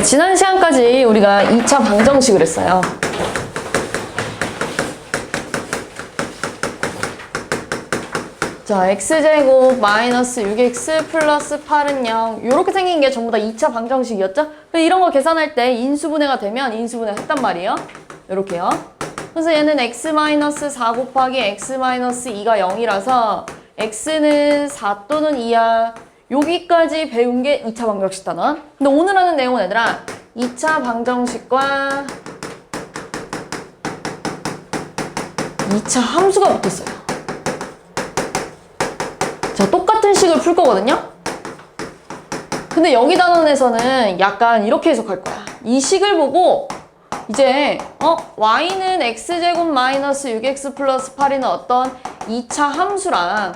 지난 시간까지 우리가 2차 방정식을 했어요. 자, x제곱 마이너스 6x 플러스 8은 0 이렇게 생긴 게 전부 다 2차 방정식이었죠? 이런 거 계산할 때 인수분해가 되면 인수분해 했단 말이에요. 이렇게요. 그래서 얘는 x 마이너스 4 곱하기 x 마이너스 2가 0이라서 x는 4 또는 2야. 여기까지 배운 게 2차 방정식 단원. 근데 오늘 하는 내용은 얘들아 2차 방정식과 2차 함수가 붙었어요. 자, 똑같은 식을 풀 거거든요? 근데 여기 단원에서는 약간 이렇게 해석할 거야. 이 식을 보고 이제 y는 x제곱 마이너스 6x 플러스 8이는 어떤 2차 함수랑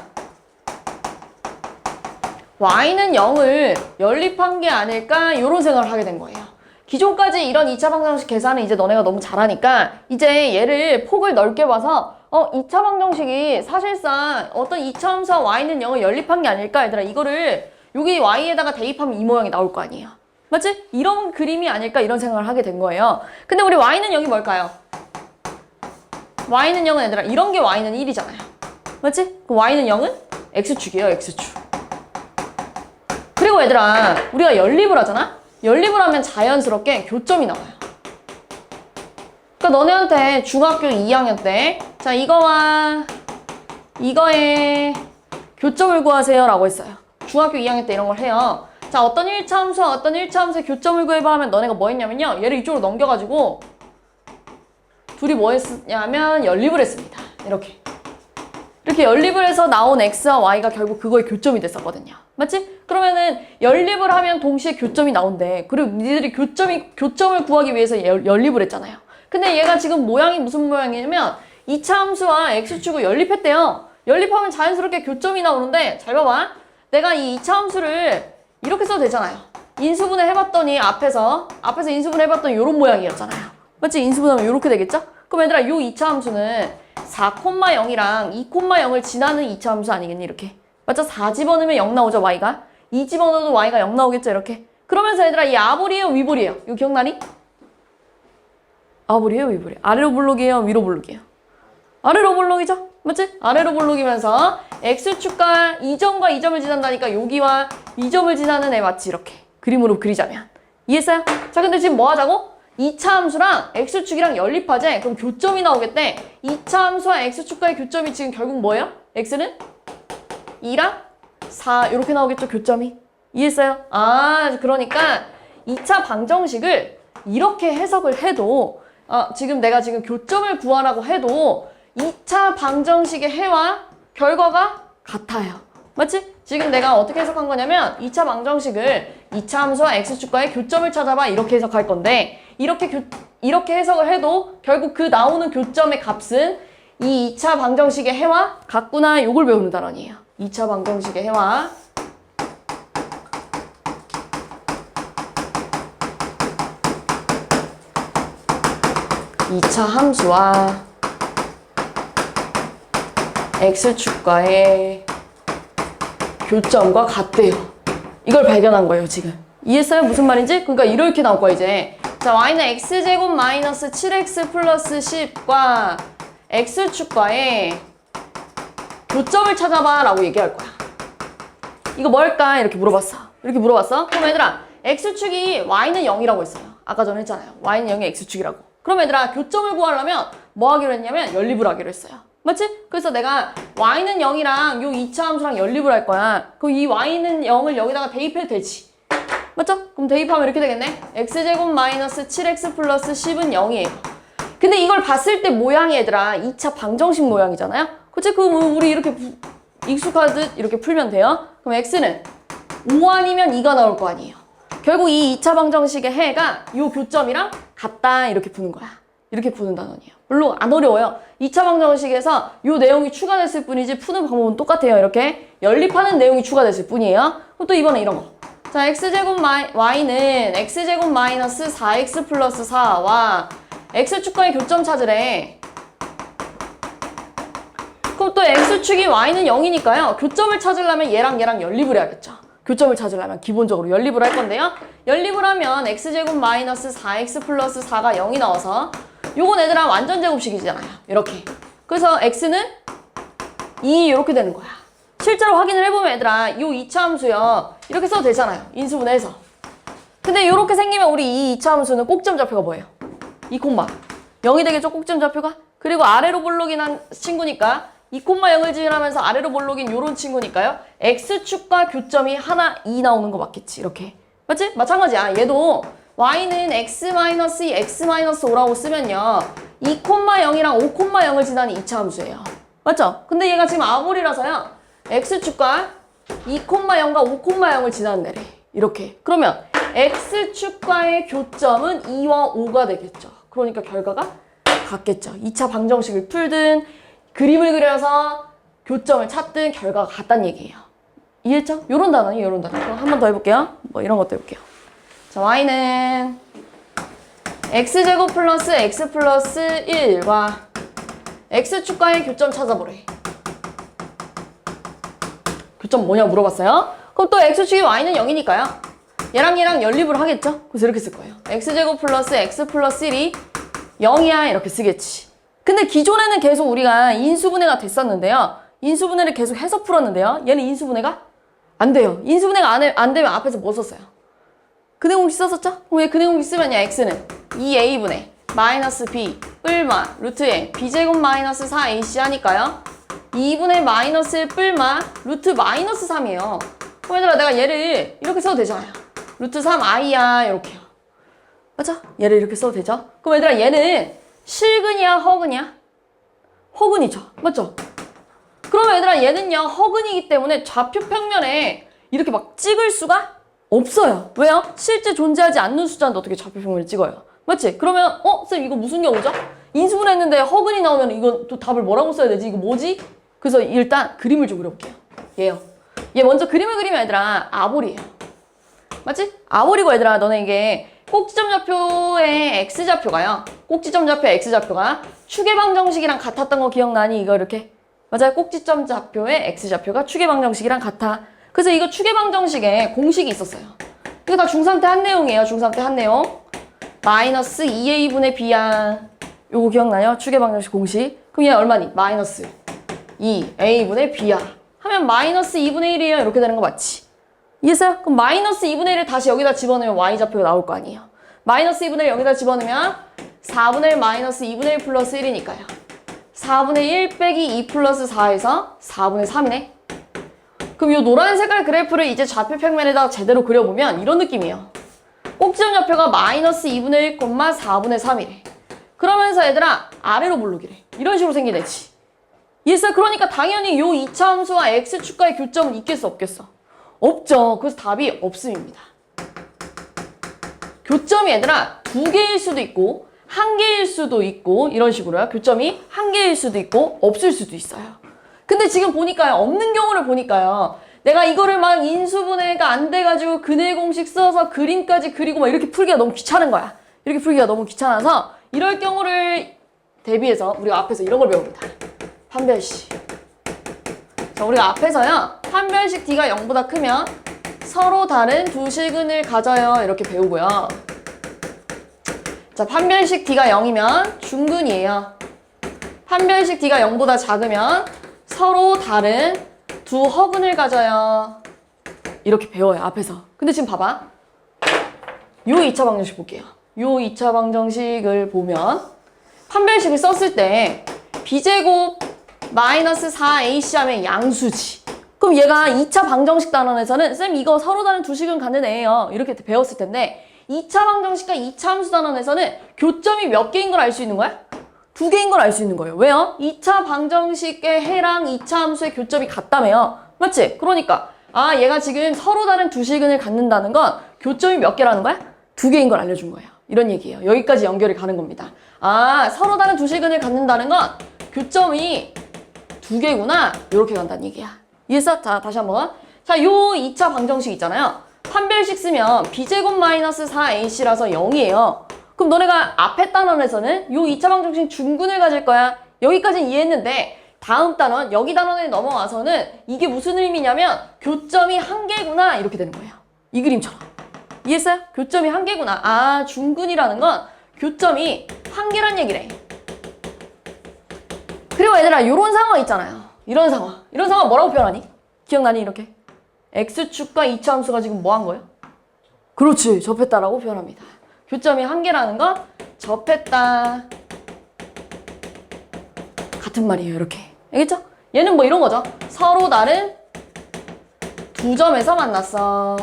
y는 0을 연립한 게 아닐까 이런 생각을 하게 된 거예요. 기존까지 이런 2차 방정식 계산은 이제 너네가 너무 잘하니까 이제 얘를 폭을 넓게 봐서 2차 방정식이 사실상 어떤 2차 함수와 y는 0을 연립한 게 아닐까 얘들아 이거를 여기 y에다가 대입하면 이 모양이 나올 거 아니에요. 맞지? 이런 그림이 아닐까 이런 생각을 하게 된 거예요. 근데 우리 y는 0이 뭘까요? y는 0은 얘들아 이런 게 y는 1이잖아요. 맞지? 그럼 y는 0은 x축이에요. x축. 그리고 얘들아 우리가 연립을 하잖아? 연립을 하면 자연스럽게 교점이 나와요. 그러니까 너네한테 중학교 2학년 때 자 이거와 이거의 교점을 구하세요 라고 했어요. 중학교 2학년 때 이런 걸 해요. 자 어떤 1차 함수와 어떤 1차 함수의 교점을 구해봐 하면 너네가 뭐 했냐면요. 얘를 이쪽으로 넘겨가지고 둘이 뭐 했냐면 연립을 했습니다. 이렇게 연립을 해서 나온 x와 y가 결국 그거의 교점이 됐었거든요. 맞지? 그러면은 연립을 하면 동시에 교점이 나온대. 그리고 니들이 교점을 구하기 위해서 연립을 했잖아요. 근데 얘가 지금 모양이 무슨 모양이냐면 2차 함수와 x축을 연립했대요. 연립하면 자연스럽게 교점이 나오는데 잘 봐봐. 내가 이 2차 함수를 이렇게 써도 되잖아요. 인수분해 해봤더니 앞에서 인수분해 해봤더니 이런 모양이었잖아요. 맞지? 인수분해하면 이렇게 되겠죠? 그럼 얘들아 이 2차 함수는 4,0이랑 2,0을 지나는 2차 함수 아니겠니? 이렇게. 맞죠? 4 집어넣으면 0 나오죠, y가. 2 집어넣어도 y가 0 나오겠죠, 이렇게. 그러면서 얘들아, 이 아볼이에요, 위볼이에요? 이거 기억나니? 아볼이에요, 위볼이에요? 아래로 볼록이에요, 위로 볼록이에요? 아래로 볼록이죠? 맞지? 아래로 볼록이면서 x축과 이 점과 이 점을 지난다니까 여기와 이 점을 지나는 애 맞지? 이렇게. 그림으로 그리자면. 이해했어요? 자, 근데 지금 뭐 하자고? 2차 함수랑 x축이랑 연립하재? 그럼 교점이 나오겠대. 2차 함수와 x축과의 교점이 지금 결국 뭐예요? x는 2랑 4 이렇게 나오겠죠, 교점이. 이해했어요? 아, 그러니까 2차 방정식을 이렇게 해석을 해도 지금 내가 지금 교점을 구하라고 해도 2차 방정식의 해와 결과가 같아요. 맞지? 지금 내가 어떻게 해석한 거냐면 2차 방정식을 2차 함수와 x축과의 교점을 찾아봐 이렇게 해석할 건데 이렇게 해석을 해도 결국 그 나오는 교점의 값은 이 2차 방정식의 해와 같구나 요걸 배우는 단원이에요. 2차 방정식의 해와 이 차 함수와 x축과의 교점과 같대요. 이걸 발견한 거예요, 지금. 이해했어요? 무슨 말인지? 그러니까 이렇게 나올 거야, 이제. 자, y는 x제곱 마이너스 7x 플러스 10과 x축과의 교점을 찾아봐 라고 얘기할 거야. 이거 뭘까? 이렇게 물어봤어. 그럼 얘들아, x축이 y는 0이라고 했어요. 아까 전에 했잖아요. y는 0이 x축이라고. 그럼 얘들아, 교점을 구하려면 뭐 하기로 했냐면 연립을 하기로 했어요. 맞지? 그래서 내가 y는 0이랑 요 2차 함수랑 연립을 할 거야. 그럼 이 y는 0을 여기다가 대입해도 되지. 맞죠? 그럼 대입하면 이렇게 되겠네. x제곱 마이너스 7x 플러스 10은 0이에요. 근데 이걸 봤을 때 모양이 얘들아 2차 방정식 모양이잖아요? 그치? 그럼 우리 이렇게 익숙하듯 이렇게 풀면 돼요. 그럼 x는 5 아니면 2가 나올 거 아니에요. 결국 이 2차 방정식의 해가 이 교점이랑 같다 이렇게 푸는 거야. 이렇게 푸는 단원이에요. 물론 안 어려워요. 2차 방정식에서 이 내용이 추가됐을 뿐이지 푸는 방법은 똑같아요. 이렇게 연립하는 내용이 추가됐을 뿐이에요. 그럼 또 이번에 이런 거. 자, x제곱 y는 x제곱 마이너스 4x 플러스 4와 x축과의 교점 찾으래. 그럼 또 x축이 y는 0이니까요. 교점을 찾으려면 얘랑 연립을 해야겠죠. 교점을 찾으려면 기본적으로 연립을 할 건데요. 연립을 하면 x제곱 마이너스 4x 플러스 4가 0이 나와서 요건 얘들아 완전 제곱식이잖아요. 이렇게. 그래서 x는 2 이렇게 되는 거야. 실제로 확인을 해보면 얘들아 요 이차 함수요. 이렇게 써도 되잖아요. 인수분해해서. 근데 이렇게 생기면 우리 이 2차 함수는 꼭지점 좌표가 뭐예요? 2, 0이 되겠죠? 꼭지점 좌표가? 그리고 아래로 볼록인 친구니까 2,0을 지으면서 아래로 볼록인 요런 친구니까요. x축과 교점이 하나 2 나오는 거 맞겠지? 이렇게. 맞지? 마찬가지야. 얘도 y는 x-2, x-5라고 쓰면요. 2,0이랑 5,0을 지나는 2차 함수예요. 맞죠? 근데 얘가 지금 아볼이라서요. x축과 2,0과 5,0을 지나는 애래. 이렇게. 그러면 x축과의 교점은 2와 5가 되겠죠. 그러니까 결과가 같겠죠. 2차 방정식을 풀든 그림을 그려서 교점을 찾든 결과가 같다는 얘기예요. 이해했죠? 요런 단어니 요런 단어. 그럼 한 번 더 해볼게요. 뭐 이런 것도 해볼게요. 자, y는 x제곱 플러스 x 플러스 1과 x축과의 교점 찾아보래. 교점 뭐냐 물어봤어요? 그럼 또 x축이 y는 0이니까요. 얘랑 연립을 하겠죠? 그래서 이렇게 쓸 거예요. x제곱 플러스 x 플러스 1이 0이야 이렇게 쓰겠지. 근데 기존에는 계속 우리가 인수분해가 됐었는데요. 인수분해를 계속 해서 풀었는데요. 얘는 인수분해가 안 돼요. 인수분해가 안 되면 앞에서 뭐 썼어요? 근해공식 썼었죠? 그럼 얘 근해공식 쓰면 x는 2a분의 마이너스 b 뿔마 루트 n b제곱 마이너스 4ac 하니까요. 2분의 마이너스 1 뿔마 루트 마이너스 3이에요. 그럼 얘들아 내가 얘를 이렇게 써도 되잖아요. 루트 3i야 이렇게요. 맞죠? 얘를 이렇게 써도 되죠? 그럼 얘들아 얘는 실근이야 허근이야? 허근이죠. 맞죠? 그러면 얘들아 얘는요 허근이기 때문에 좌표 평면에 이렇게 막 찍을 수가 없어요. 왜요? 실제 존재하지 않는 숫자인데 어떻게 좌표 평면을 찍어요? 맞지? 그러면 쌤 이거 무슨 경우죠? 인수분해했는데 허근이 나오면 이거 또 답을 뭐라고 써야 되지? 이거 뭐지? 그래서 일단 그림을 좀 그려볼게요. 얘요. 얘 먼저 그림을 그리면 얘들아 아볼이에요. 맞지? 아볼이고 얘들아 너네 이게 꼭지점 좌표의 x좌표가요. 꼭지점 좌표의 x좌표가 추계방정식이랑 같았던 거 기억나니? 이거 이렇게. 맞아요. 꼭지점 좌표의 x좌표가 추계방정식이랑 같아. 그래서 이거 추계방정식에 공식이 있었어요. 이거 다 중3 때 한 내용이에요. 중3 때 한 내용. 마이너스 2a분의 b야. 요거 기억나요? 추계방정식 공식. 그럼 얘 얼마니? 마이너스 2a분의 b야. 하면 마이너스 2분의 1이에요. 이렇게 되는 거 맞지? 이해했어요? 그럼 마이너스 2분의 1을 다시 여기다 집어넣으면 y좌표가 나올 거 아니에요. 마이너스 2분의 1 여기다 집어넣으면 4분의 1 마이너스 2분의 1 플러스 1이니까요. 4분의 1 빼기 2 플러스 4에서 4분의 3이네. 그럼 이 노란 색깔 그래프를 이제 좌표 평면에다 제대로 그려보면 이런 느낌이에요. 꼭지점 좌표가 마이너스 2분의 1, 4분의 3이래. 그러면서 얘들아 아래로 볼록이래. 이런 식으로 생기네지. 이해했어요? 그러니까 당연히 요 2차 함수와 x축과의 교점은 있겠어 없겠어? 없죠. 그래서 답이 없음입니다. 교점이 얘들아 2개일 수도 있고 1개일 수도 있고 이런 식으로요. 교점이 1개일 수도 있고 없을 수도 있어요. 근데 지금 보니까요. 없는 경우를 보니까요. 내가 이거를 막 인수분해가 안 돼가지고 근해 공식 써서 그림까지 그리고 막 이렇게 풀기가 너무 귀찮은 거야. 이렇게 풀기가 너무 귀찮아서 이럴 경우를 대비해서 우리가 앞에서 이런 걸 배웁니다. 판별식. 자, 우리가 앞에서요. 판별식 D가 0보다 크면 서로 다른 두 실근을 가져요. 이렇게 배우고요. 자, 판별식 D가 0이면 중근이에요. 판별식 D가 0보다 작으면 서로 다른 두 허근을 가져요. 이렇게 배워요, 앞에서. 근데 지금 봐봐. 요 2차 방정식 볼게요. 요 2차 방정식을 보면 판별식을 썼을 때 b제곱 마이너스 4ac 하면 양수지. 그럼 얘가 2차 방정식 단원에서는 쌤 이거 서로 다른 두 식은 갖는 애예요. 이렇게 배웠을 텐데 2차 방정식과 2차 함수 단원에서는 교점이 몇 개인 걸 알 수 있는 거야? 2개인 걸 알 수 있는 거예요. 왜요? 2차 방정식의 해랑 2차 함수의 교점이 같다며요. 맞지? 그러니까 얘가 지금 서로 다른 두 식은을 갖는다는 건 교점이 몇 개라는 거야? 2개인 걸 알려준 거예요. 이런 얘기예요. 여기까지 연결이 가는 겁니다. 서로 다른 두 식은을 갖는다는 건 교점이 2개구나. 이렇게 간다는 얘기야. 이해했어? 자, 다시 한번. 자, 요 2차 방정식 있잖아요. 판별식 쓰면 b제곱 마이너스 4ac라서 0이에요. 그럼 너네가 앞에 단원에서는 요 2차 방정식 중근을 가질 거야. 여기까지는 이해했는데 다음 단원, 여기 단원에 넘어와서는 이게 무슨 의미냐면 교점이 한 개구나 이렇게 되는 거예요. 이 그림처럼. 이해했어요? 교점이 한 개구나. 아, 중근이라는 건 교점이 한 개란 얘기래. 그리고 얘들아, 이런 상황 있잖아요. 이런 상황 뭐라고 표현하니? 기억나니? 이렇게 x축과 이차함수가 지금 뭐 한 거예요? 그렇지, 접했다라고 표현합니다. 교점이 한 개라는 건 접했다. 같은 말이에요. 이렇게. 알겠죠? 얘는 뭐 이런 거죠. 서로 다른 두 점에서 만났어.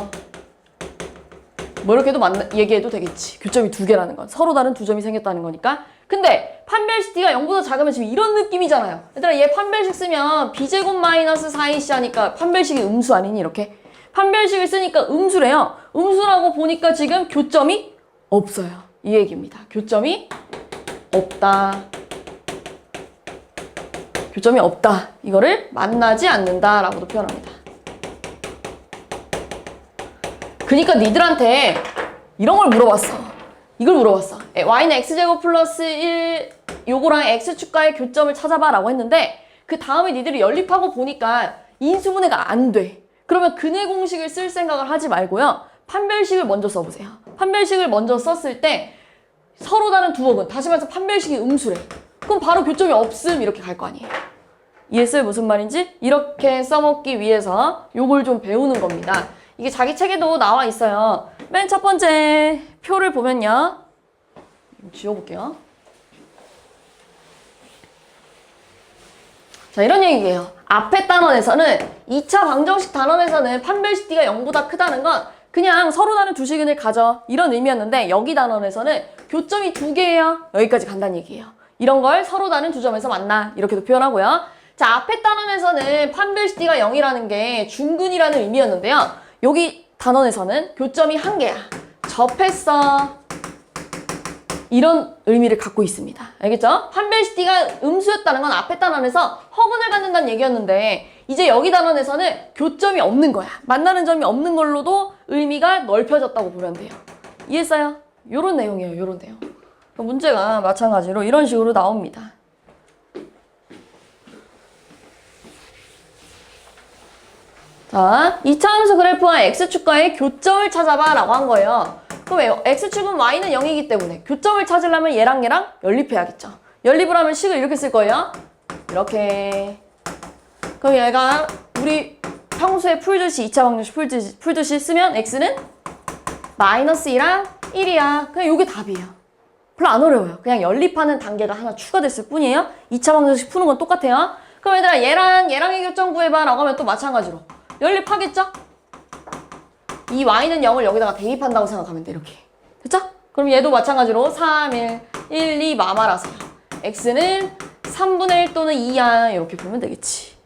뭐 이렇게도 얘기해도 되겠지. 교점이 두 개라는 건 서로 다른 두 점이 생겼다는 거니까. 근데 판별식 t가 0보다 작으면 지금 이런 느낌이잖아요. 얘들아, 얘 판별식 쓰면 b제곱 마이너스 4ac 하니까 판별식이 음수 아니니? 이렇게. 판별식을 쓰니까 음수래요. 음수라고 보니까 지금 교점이 없어요. 이 얘기입니다. 교점이 없다. 교점이 없다. 이거를 만나지 않는다라고도 표현합니다. 그러니까 니들한테 이런 걸 물어봤어. 이걸 물어봤어. y는 x제곱 플러스 1 요거랑 x축과의 교점을 찾아봐 라고 했는데 그 다음에 니들이 연립하고 보니까 인수분해가 안 돼. 그러면 근해 공식을 쓸 생각을 하지 말고요. 판별식을 먼저 써보세요. 판별식을 먼저 썼을 때 서로 다른 두 어근, 다시 말해서 판별식이 음수래. 그럼 바로 교점이 없음 이렇게 갈 거 아니에요. 이해했어요? 무슨 말인지? 이렇게 써먹기 위해서 요걸 좀 배우는 겁니다. 이게 자기 책에도 나와 있어요. 맨 첫 번째 표를 보면요. 지워볼게요. 자, 이런 얘기예요. 앞에 단원에서는 2차 방정식 단원에서는 판별식 t가 0보다 크다는 건 그냥 서로 다른 두 식은을 가져. 이런 의미였는데 여기 단원에서는 교점이 두 개예요. 여기까지 간다는 얘기예요. 이런 걸 서로 다른 두 점에서 만나. 이렇게도 표현하고요. 자, 앞에 단원에서는 판별식 t가 0이라는 게 중근이라는 의미였는데요. 여기 단원에서는 교점이 한 개야. 접했어. 이런 의미를 갖고 있습니다. 알겠죠? 판별식 t가 음수였다는 건 앞에 단원에서 허근을 갖는다는 얘기였는데 이제 여기 단원에서는 교점이 없는 거야. 만나는 점이 없는 걸로도 의미가 넓혀졌다고 보면 돼요. 이해했어요? 요런 내용이에요. 요런 내용. 문제가 마찬가지로 이런 식으로 나옵니다. 자, 이차함수 그래프와 x축과의 교점을 찾아봐 라고 한 거예요. 그럼 왜요? x축은 y는 0이기 때문에 교점을 찾으려면 얘랑 연립해야겠죠. 연립을 하면 식을 이렇게 쓸 거예요. 이렇게. 그럼 얘가 우리 평소에 풀듯이 2차 방정식 풀듯이 쓰면 x는 마이너스 2랑 1이야. 그냥 이게 답이에요. 별로 안 어려워요. 그냥 연립하는 단계가 하나 추가됐을 뿐이에요. 2차 방정식 푸는 건 똑같아요. 그럼 얘들아 얘랑의 교점 구해봐 라고 하면 또 마찬가지로 연립하겠죠? 이 y는 0을 여기다가 대입한다고 생각하면 돼. 이렇게. 됐죠? 그럼 얘도 마찬가지로 3, 1, 2 마마라서요. x는 3분의 1 또는 2야. 이렇게 보면 되겠지.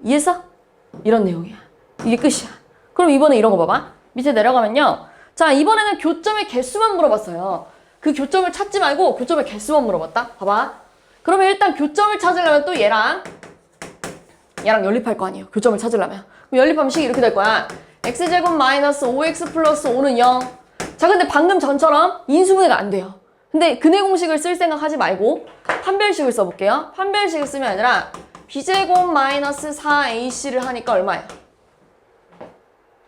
이해했어? 이런 내용이야. 이게 끝이야. 그럼 이번에 이런 거 봐봐. 밑에 내려가면요. 자, 이번에는 교점의 개수만 물어봤어요. 그 교점을 찾지 말고 교점의 개수만 물어봤다. 봐봐. 그러면 일단 교점을 찾으려면 또 얘랑 연립할 거 아니에요. 교점을 찾으려면. 그럼 연립하면 식이 이렇게 될 거야. x제곱 마이너스 5x 플러스 5는 0. 자, 근데 방금 전처럼 인수분해가 안 돼요. 근데 근해 공식을 쓸 생각 하지 말고 판별식을 써볼게요. 판별식을 쓰면 아니라 b제곱 마이너스 4ac를 하니까 얼마예요?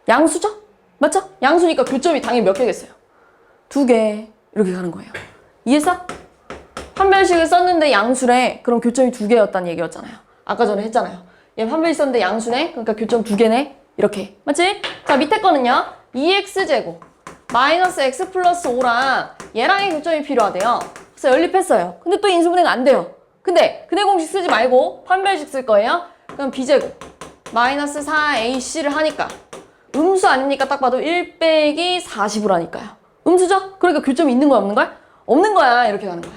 양수죠? 맞죠? 양수니까 교점이 당연히 몇 개겠어요? 2개. 이렇게 가는 거예요. 이해했어? 판별식을 썼는데 양수래. 그럼 교점이 2개였다는 얘기였잖아요. 아까 전에 했잖아요. 얘 판별식 썼는데 양수네. 그러니까 교점 2개네. 이렇게. 맞지? 자, 밑에 거는요. 2x제곱 마이너스 x 플러스 5랑 얘랑의 교점이 필요하대요. 그래서 연립했어요. 근데 또 인수분해가 안 돼요. 근데 근해 공식 쓰지 말고 판별식 쓸 거예요. 그럼 b제곱 마이너스 4ac를 하니까 음수 아닙니까? 딱 봐도 1 빼기 40으로 하니까요. 음수죠? 그러니까 교점이 있는 거야, 없는 거야? 없는 거야. 이렇게 가는 거야.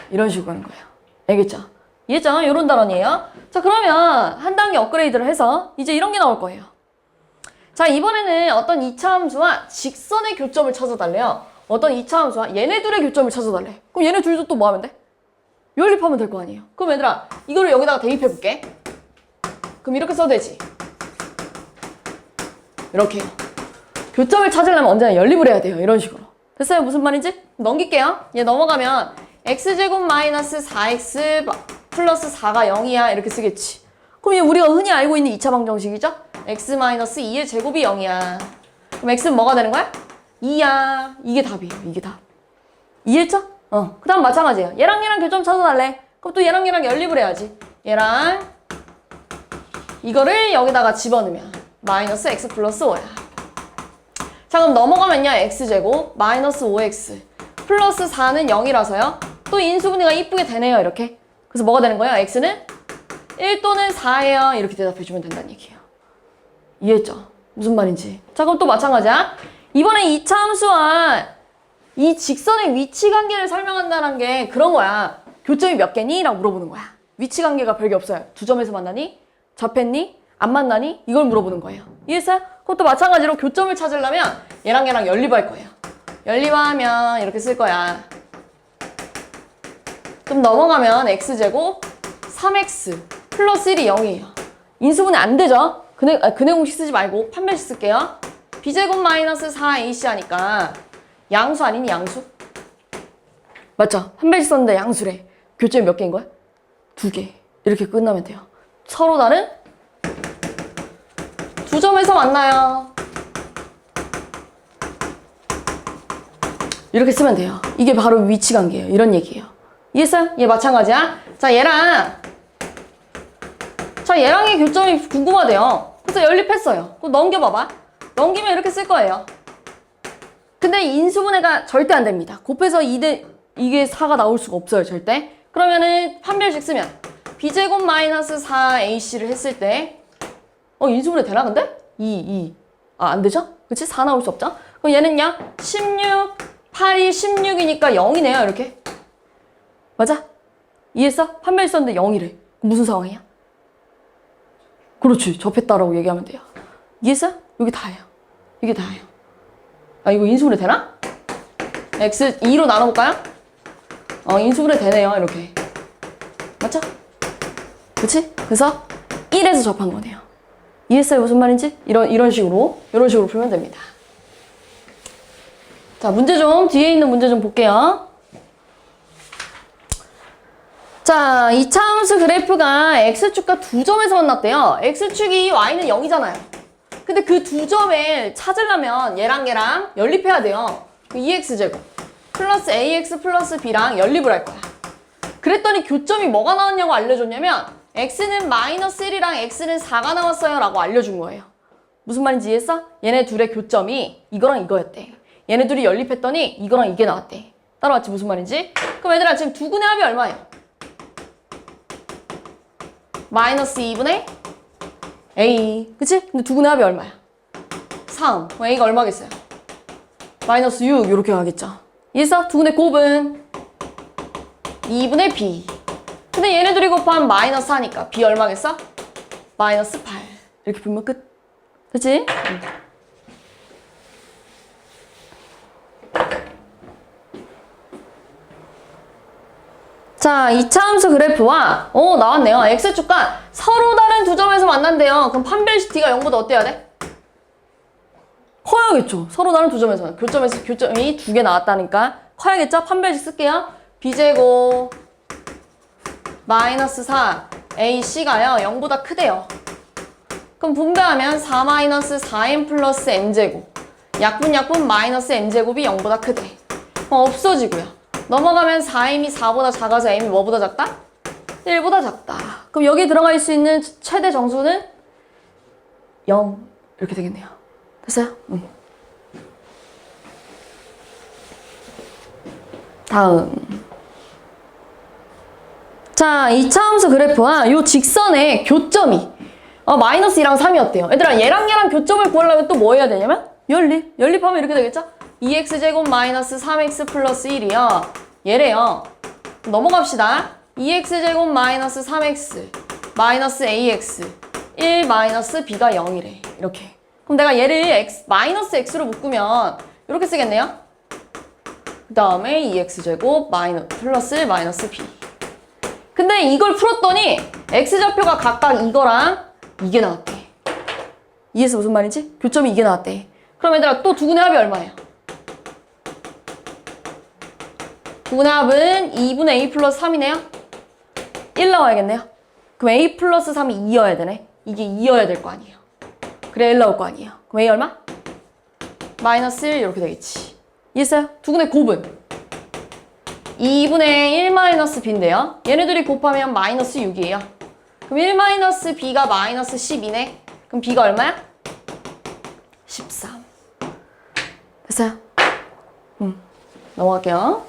이런 식으로 가는 거예요. 알겠죠? 이해했죠? 이런 단원이에요. 자, 그러면 한 단계 업그레이드를 해서 이제 이런 게 나올 거예요. 자, 이번에는 어떤 2차 함수와 직선의 교점을 찾아달래요. 어떤 2차 함수와 얘네 둘의 교점을 찾아달래. 그럼 얘네 둘도 또 뭐 하면 돼? 연립하면 될 거 아니에요. 그럼 얘들아, 이거를 여기다가 대입해볼게. 그럼 이렇게 써도 되지. 이렇게요. 교점을 찾으려면 언제나 연립을 해야 돼요. 이런 식으로. 됐어요? 무슨 말인지? 넘길게요. 얘 넘어가면 x제곱 마이너스 4x 플러스 4가 0이야 이렇게 쓰겠지. 그럼 얘 우리가 흔히 알고 있는 2차 방정식이죠? x-2의 제곱이 0이야. 그럼 x는 뭐가 되는 거야? 2야. 이게 답이에요. 이게 답. 이해했죠? 그 다음 마찬가지예요. 얘랑 교점 찾아달래. 그럼 또 얘랑 연립을 해야지. 얘랑 이거를 여기다가 집어넣으면 마이너스 x 플러스 5야. 자, 그럼 넘어가면요. x제곱 마이너스 5x 플러스 4는 0이라서요. 또 인수분해가 이쁘게 되네요. 이렇게. 그래서 뭐가 되는 거예요? x는 1 또는 4예요. 이렇게 대답해주면 된다는 얘기예요. 이해했죠? 무슨 말인지. 자, 그럼 또 마찬가지야. 이번에 2차 함수와 이 직선의 위치 관계를 설명한다는 게 그런 거야. 교점이 몇 개니? 라고 물어보는 거야. 위치 관계가 별게 없어요. 두 점에서 만나니? 접했니? 안 만나니? 이걸 물어보는 거예요. 이해했어요? 그것도 마찬가지로 교점을 찾으려면 얘랑 연립할 거예요. 연립하면 이렇게 쓸 거야. 좀 넘어가면 x제곱 3x 플러스 1이 0이에요. 인수분해 안 되죠? 근해 공식 쓰지 말고 판별식 쓸게요. b제곱 마이너스 4ac 하니까 양수 아니니 양수? 맞죠? 판별식 썼는데 양수래. 교점이 몇 개인 거야? 2개. 이렇게 끝나면 돼요. 서로 다른 두 점에서 만나요. 이렇게 쓰면 돼요. 이게 바로 위치 관계예요. 이런 얘기예요. 이해했어요? 얘 마찬가지야. 자, 얘랑의 교점이 궁금하대요. 그래서 연립했어요. 그럼 넘겨봐봐. 넘기면 이렇게 쓸 거예요. 근데 인수분해가 절대 안 됩니다. 곱해서 이게 4가 나올 수가 없어요. 절대. 그러면은 판별식 쓰면 b제곱 마이너스 4ac를 했을 때 인수분해 되나 근데? 2. 안 되죠? 그치? 4 나올 수 없죠? 그럼 얘는요? 16, 8이 16이니까 0이네요. 이렇게. 맞아? 이해했어? 판별식 썼는데 0이래. 무슨 상황이야? 그렇지. 접했다라고 얘기하면 돼요. 이해했어요? 여기 다예요. 이게 다예요. 이거 인수분해 되나? x 2로 나눠볼까요? 인수분해 되네요. 이렇게. 맞죠? 그치? 그래서 1에서 접한 거네요. 이해했어요? 무슨 말인지? 이런 식으로 풀면 됩니다. 자, 문제 좀 뒤에 있는 문제 좀 볼게요. 자, 2차 함수 그래프가 x축과 두 점에서 만났대요. x축이 y는 0이잖아요. 근데 그 두 점을 찾으려면 얘랑 연립해야 돼요. 2x제곱 플러스 ax 플러스 b랑 연립을 할 거야. 그랬더니 교점이 뭐가 나왔냐고 알려줬냐면 x는 마이너스 1이랑 x는 4가 나왔어요 라고 알려준 거예요. 무슨 말인지 이해했어? 얘네 둘의 교점이 이거랑 이거였대. 얘네 둘이 연립했더니 이거랑 이게 나왔대. 따라왔지? 무슨 말인지? 그럼 얘들아 지금 두근의 합이 얼마예요? 마이너스 2분의 a. 그치? 근데 두근의 합이 얼마야? 3. 그럼 a가 얼마겠어요? 마이너스 6 이렇게 가겠죠. 이해했어? 두근의 곱은 2분의 b. 근데 얘네들이 곱하면 마이너스 4니까 b 얼마겠어? 마이너스 8. 이렇게 풀면 끝. 그치? 자, 2차 함수 그래프와 나왔네요. x축과 서로 다른 두 점에서 만난대요. 그럼 판별식 d가 0보다 어때야 돼? 커야겠죠. 서로 다른 두 점에서 교점이 두 개 나왔다니까 커야겠죠? 판별식 쓸게요. b제곱 마이너스 4 ac가요 0보다 크대요. 그럼 분배하면 4 마이너스 4m 플러스 m제곱 약분 마이너스 m제곱이 0보다 크대. 없어지고요. 넘어가면 4m이 4보다 작아서 m이 뭐보다 작다? 1보다 작다. 그럼 여기 들어가 있을 수 있는 최대 정수는 0 이렇게 되겠네요. 됐어요? 다음. 자, 2차 함수 그래프와 요 직선의 교점이 마이너스 2랑 3이었대요. 얘들아 얘랑 교점을 구하려면 또 뭐 해야 되냐면 연립하면 이렇게 되겠죠? 2x제곱 마이너스 3x 플러스 1이요. 얘래요. 넘어갑시다. 2x제곱 마이너스 3x 마이너스 ax 1 마이너스 b가 0이래. 이렇게. 그럼 내가 얘를 마이너스 x로 묶으면 이렇게 쓰겠네요. 그 다음에 2x제곱 플러스 마이너스 b. 근데 이걸 풀었더니 x좌표가 각각 이거랑 이게 나왔대. 이해했어? 무슨 말인지? 교점이 이게 나왔대. 그럼 얘들아 또 두근의 합이 얼마예요? 두근의 합은 2분의 a 플러스 3이네요. 1 나와야겠네요. 그럼 A 플러스 3이 2여야 되네. 이게 2여야 될 거 아니에요. 그래 1 나올 거 아니에요. 그럼 A 얼마? 마이너스 1 이렇게 되겠지. 이해했어요? 두근의 곱은 2분의 1 마이너스 b인데요. 얘네들이 곱하면 마이너스 6이에요. 그럼 1 마이너스 b가 마이너스 10이네. 그럼 b가 얼마야? 13. 됐어요? 넘어갈게요.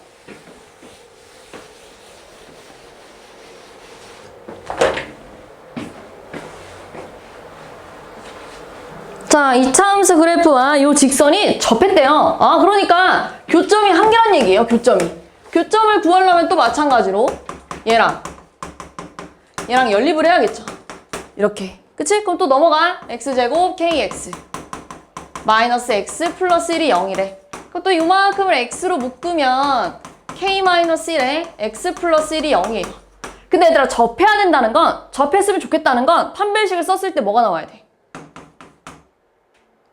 자, 이차함수 그래프와 이 직선이 접했대요. 아, 그러니까 교점이 한 개란 얘기예요, 교점이. 교점을 구하려면 또 마찬가지로 얘랑 연립을 해야겠죠. 이렇게. 그치? 그럼 또 넘어가. x제곱 kx 마이너스 x 플러스 1이 0이래. 그럼 또 이만큼을 x로 묶으면 k-1에 x 플러스 1이 0이에요. 근데 얘들아, 접해야 된다는 건, 접했으면 좋겠다는 건 판별식을 썼을 때 뭐가 나와야 돼?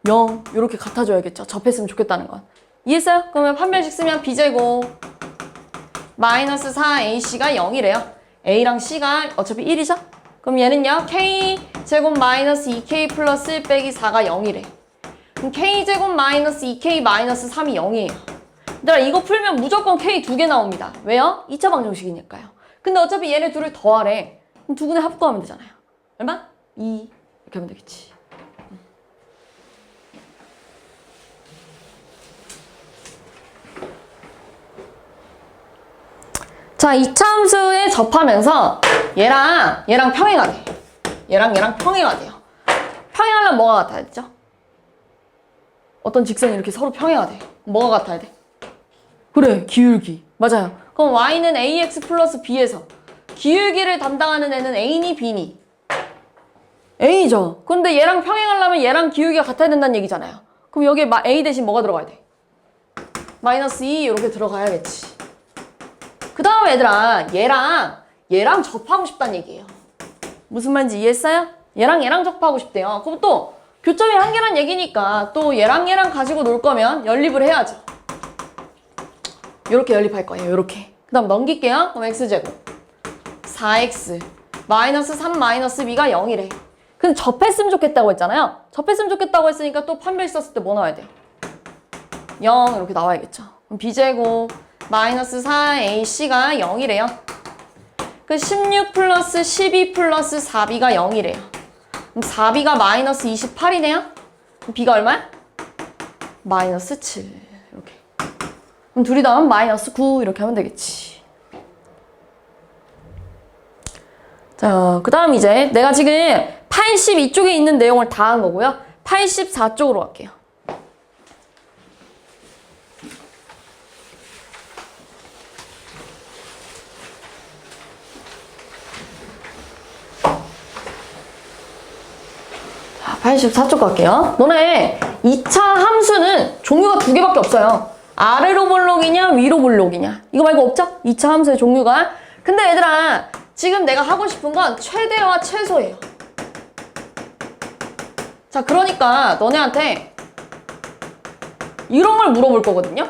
0 이렇게 같아줘야겠죠. 접했으면 좋겠다는 건. 이해했어요? 그러면 판별식 쓰면 b제곱 마이너스 4ac가 0이래요. a랑 c가 어차피 1이죠? 그럼 얘는요. k제곱 마이너스 2k 플러스 1 빼기 4가 0이래. 그럼 k제곱 마이너스 2k 마이너스 3이 0이에요. 얘들아, 이거 풀면 무조건 k 두 개 나옵니다. 왜요? 2차 방정식이니까요. 근데 어차피 얘네 둘을 더하래. 그럼 두 군에 합구하면 되잖아요. 얼마? 2 이렇게 하면 되겠지. 자, 이차 함수에 접하면서 얘랑 평행하게. 얘랑 평행하게 돼요. 평행하려면 뭐가 같아야 되죠? 어떤 직선이 이렇게 서로 평행하대. 뭐가 같아야 돼? 그래, 기울기. 맞아요. 그럼 y는 ax 플러스 b에서 기울기를 담당하는 애는 a니 b니? a죠. 근데 얘랑 평행하려면 얘랑 기울기가 같아야 된다는 얘기잖아요. 그럼 여기에 a 대신 뭐가 들어가야 돼? 마이너스 2 이렇게 들어가야겠지. 그 다음에 얘들아, 얘랑 접하고 싶다는 얘기예요. 무슨 말인지 이해했어요? 얘랑 접하고 싶대요. 그럼 또 교점이 한 개란 얘기니까 또 얘랑 가지고 놀 거면 연립을 해야죠. 요렇게 연립할 거예요. 요렇게. 그 다음 넘길게요. 그럼 x제곱 4x 마이너스 3 마이너스 b가 0이래. 근데 접했으면 좋겠다고 했잖아요. 접했으면 좋겠다고 했으니까 또 판별 썼을 때 뭐 나와야 돼요? 0 이렇게 나와야겠죠. 그럼 b제곱 마이너스 4ac가 0이래요. 그 16 플러스 12 플러스 4b가 0이래요. 그럼 4b가 마이너스 28이네요. 그럼 b가 얼마야? 마이너스 7 이렇게. 그럼 둘이 더하면 마이너스 9 이렇게 하면 되겠지. 자, 그 다음 이제 내가 지금 82쪽에 있는 내용을 다 한 거고요. 84쪽으로 갈게요. 자, 84쪽 갈게요. 너네 2차 함수는 종류가 두 개밖에 없어요. 아래로 볼록이냐 위로 볼록이냐. 이거 말고 없죠? 2차 함수의 종류가. 근데 얘들아, 지금 내가 하고 싶은 건 최대와 최소예요. 자, 그러니까 너네한테 이런 걸 물어볼 거거든요.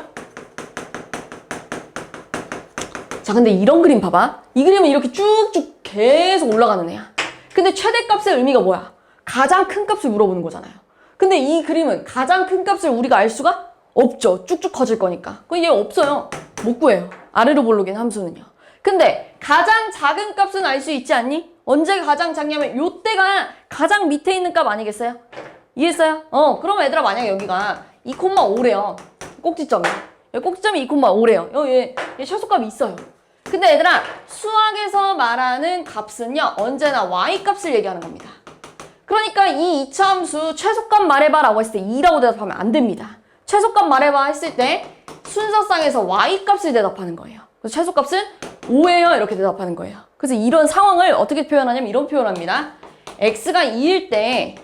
자, 근데 이런 그림 봐봐. 이 그림은 이렇게 쭉쭉 계속 올라가는 애야. 근데 최대값의 의미가 뭐야? 가장 큰 값을 물어보는 거잖아요. 근데 이 그림은 가장 큰 값을 우리가 알 수가 없죠. 쭉쭉 커질 거니까. 그럼 얘 없어요. 못 구해요. 아래로 볼록인 함수는요. 근데 가장 작은 값은 알 수 있지 않니? 언제 가장 작냐면 요때가 가장 밑에 있는 값 아니겠어요? 이해했어요? 그러면 얘들아, 만약에 여기가 2,5래요. 꼭지점이. 여기 꼭지점이 2,5래요. 얘 최소값이 있어요. 근데 얘들아, 수학에서 말하는 값은요, 언제나 y값을 얘기하는 겁니다. 그러니까 이 2차 함수 최소값 말해봐 라고 했을 때 2라고 대답하면 안 됩니다. 최소값 말해봐 했을 때 순서상에서 y값을 대답하는 거예요. 그래서 최소값은 5예요 이렇게 대답하는 거예요. 그래서 이런 상황을 어떻게 표현하냐면 이런 표현합니다. x가 2일 때